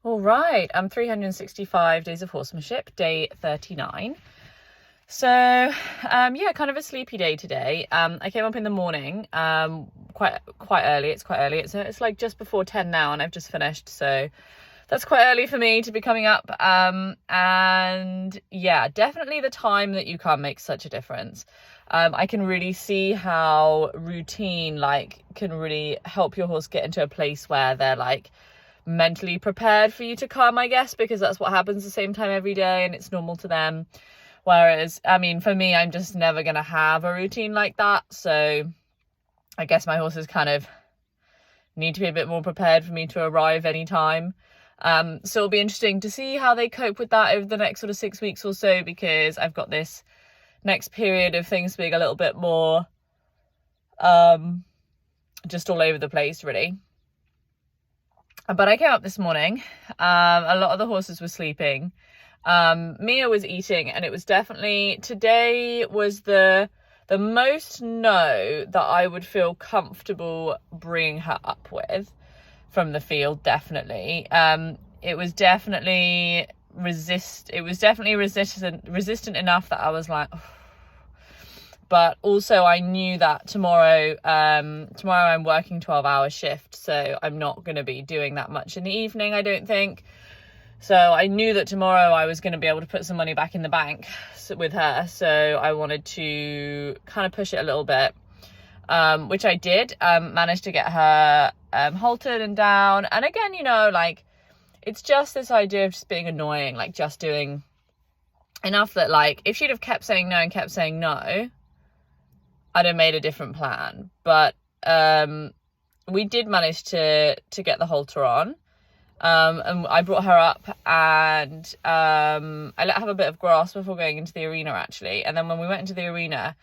All right, 365 Days of Horsemanship, day 39. So, yeah, kind of a sleepy day today. I came up in the morning, quite early. It's quite early. It's like just before 10 now, and I've just finished. So that's quite early for me to be coming up. And yeah, definitely the time that you come makes such a difference. I can really see how routine can really help your horse get into a place where they're mentally prepared for you to come, I guess, because that's what happens the same time every day and it's normal to them. Whereas, I mean, for me, I'm just never going to have a routine like that. So I guess my horses kind of need to be a bit more prepared for me to arrive anytime. So it'll be interesting to see how they cope with that over the next sort of 6 weeks or so, because I've got this next period of things being a little bit more just all over the place, really. But I came up this morning, a lot of the horses were sleeping. Mia was eating, and it was definitely, today was the most no that I would feel comfortable bringing her up with from the field, definitely. It was definitely resistant enough that I was like, oh. But also I knew that tomorrow I'm working 12-hour shift, so I'm not going to be doing that much in the evening, I don't think. So I knew that tomorrow I was going to be able to put some money back in the bank with her. So I wanted to kind of push it a little bit, which I did. Managed to get her halted and down. And again, it's just this idea of just being annoying, just doing enough that if she'd have kept saying no and kept saying no, I'd have made a different plan. But we did manage to get the halter on. And I brought her up and I let her have a bit of grass before going into the arena, actually. And then when we went into the arena,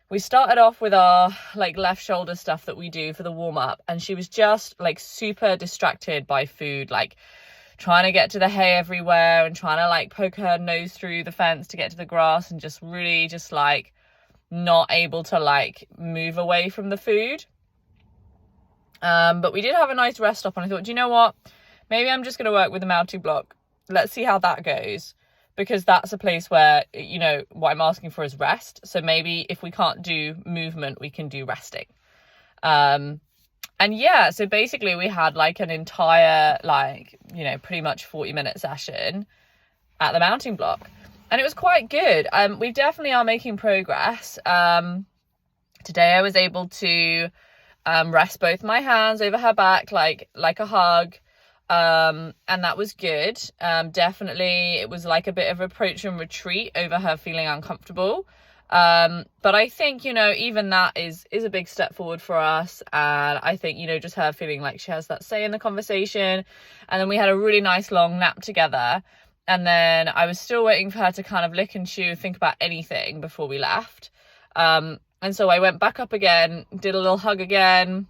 we started off with our left shoulder stuff that we do for the warm-up, and she was just super distracted by food, trying to get to the hay everywhere and trying to poke her nose through the fence to get to the grass, and just really not able to move away from the food. But we did have a nice rest stop, and I thought, do you know what? Maybe I'm just going to work with the mounting block. Let's see how that goes, because that's a place where, what I'm asking for is rest. So maybe if we can't do movement, we can do resting. And yeah, so basically we had an entire, pretty much 40-minute session at the mounting block. And it was quite good. We definitely are making progress. Today I was able to rest both my hands over her back like a hug, and that was good. Definitely it was a bit of approach and retreat over her feeling uncomfortable, but I think even that is a big step forward for us. And I think just her feeling like she has that say in the conversation. And then we had a really nice long nap together, and then I was still waiting for her to kind of lick and chew and think about anything before we left. And so I went back up again, did a little hug again,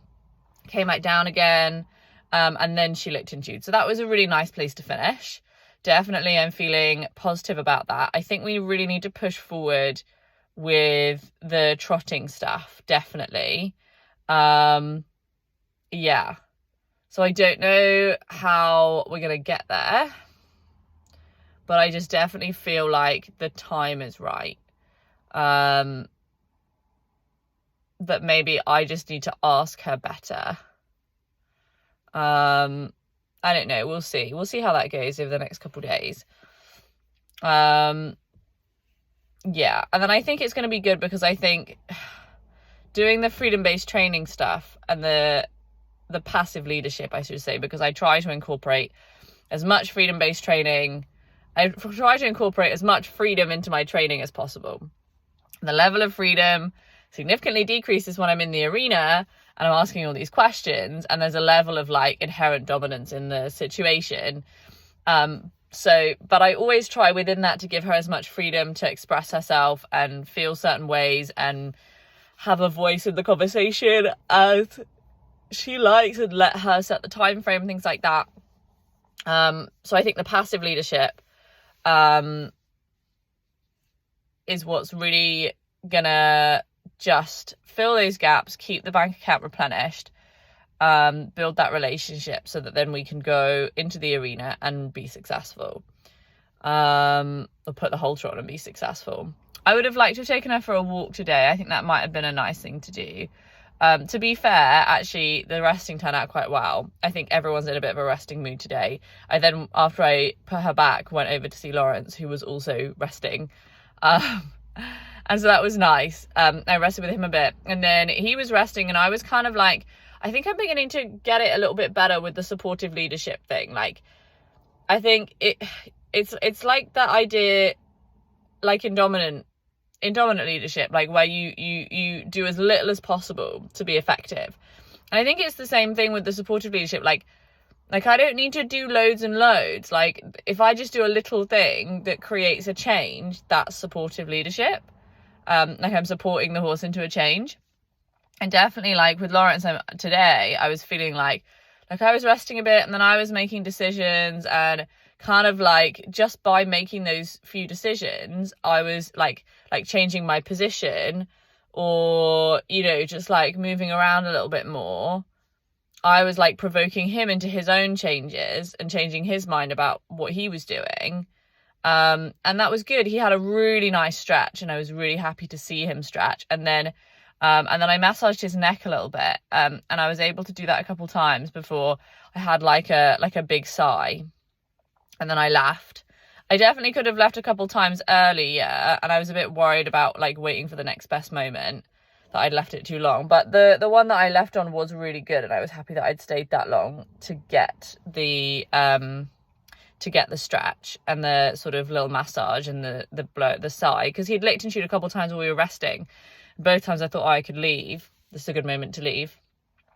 came back down again, and then she licked and chewed. So that was a really nice place to finish. Definitely, I'm feeling positive about that. I think we really need to push forward with the trotting stuff, definitely. Yeah. So I don't know how we're going to get there, but I just definitely feel like the time is right. That maybe I just need to ask her better. I don't know. We'll see how that goes over the next couple of days. Yeah. And then I think it's going to be good, because I think doing the freedom-based training stuff and the passive leadership, I should say, because I try to incorporate as much freedom-based training. I try to incorporate as much freedom into my training as possible. The level of freedom significantly decreases when I'm in the arena and I'm asking all these questions, and there's a level of inherent dominance in the situation. But I always try within that to give her as much freedom to express herself and feel certain ways and have a voice in the conversation as she likes, and let her set the time frame, things like that. So I think the passive leadership is what's really gonna just fill those gaps, keep the bank account replenished, build that relationship so that then we can go into the arena and be successful, or put the halter on and be successful. I would have liked to have taken her for a walk today. I think that might have been a nice thing to do. To be fair, actually, the resting turned out quite well. I think everyone's in a bit of a resting mood today. I then, after I put her back, went over to see Lawrence, who was also resting. And so that was nice. I rested with him a bit. And then he was resting, and I was kind of like, I think I'm beginning to get it a little bit better with the supportive leadership thing. Like, I think it's like that idea, like in dominant leadership, like where you do as little as possible to be effective. And I think it's the same thing with the supportive leadership. Like I don't need to do loads and loads. Like, if I just do a little thing that creates a change, that's supportive leadership. Like, I'm supporting the horse into a change. And definitely, like with Lawrence today, I was feeling like I was resting a bit, and then I was making decisions, and kind of like just by making those few decisions, I was like changing my position, or, you know, just like moving around a little bit more. I was like provoking him into his own changes and changing his mind about what he was doing. And that was good. He had a really nice stretch, and I was really happy to see him stretch. And then I massaged his neck a little bit. And I was able to do that a couple times before I had like a big sigh. And then I left. I definitely could have left a couple times earlier, and I was a bit worried about like waiting for the next best moment, that I'd left it too long. But the one that I left on was really good, and I was happy that I'd stayed that long to get the stretch and the sort of little massage and the sigh, because he'd licked and chewed a couple of times while we were resting. Both times I thought, I could leave. This is a good moment to leave,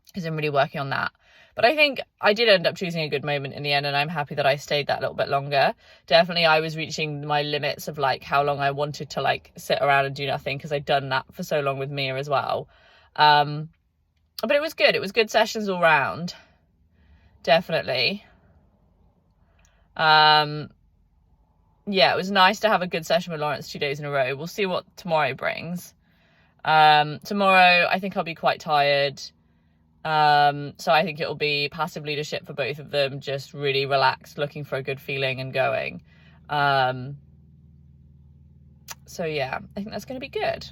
because I'm really working on that. But I think I did end up choosing a good moment in the end, and I'm happy that I stayed that little bit longer. Definitely I was reaching my limits of like how long I wanted to like sit around and do nothing, because I'd done that for so long with Mia as well. But it was good. It was good sessions all round. Definitely. Yeah, it was nice to have a good session with Lawrence 2 days in a row. We'll see what tomorrow brings. Tomorrow I think I'll be quite tired. So I think it'll be passive leadership for both of them, just really relaxed, looking for a good feeling and going. So yeah, I think that's going to be good.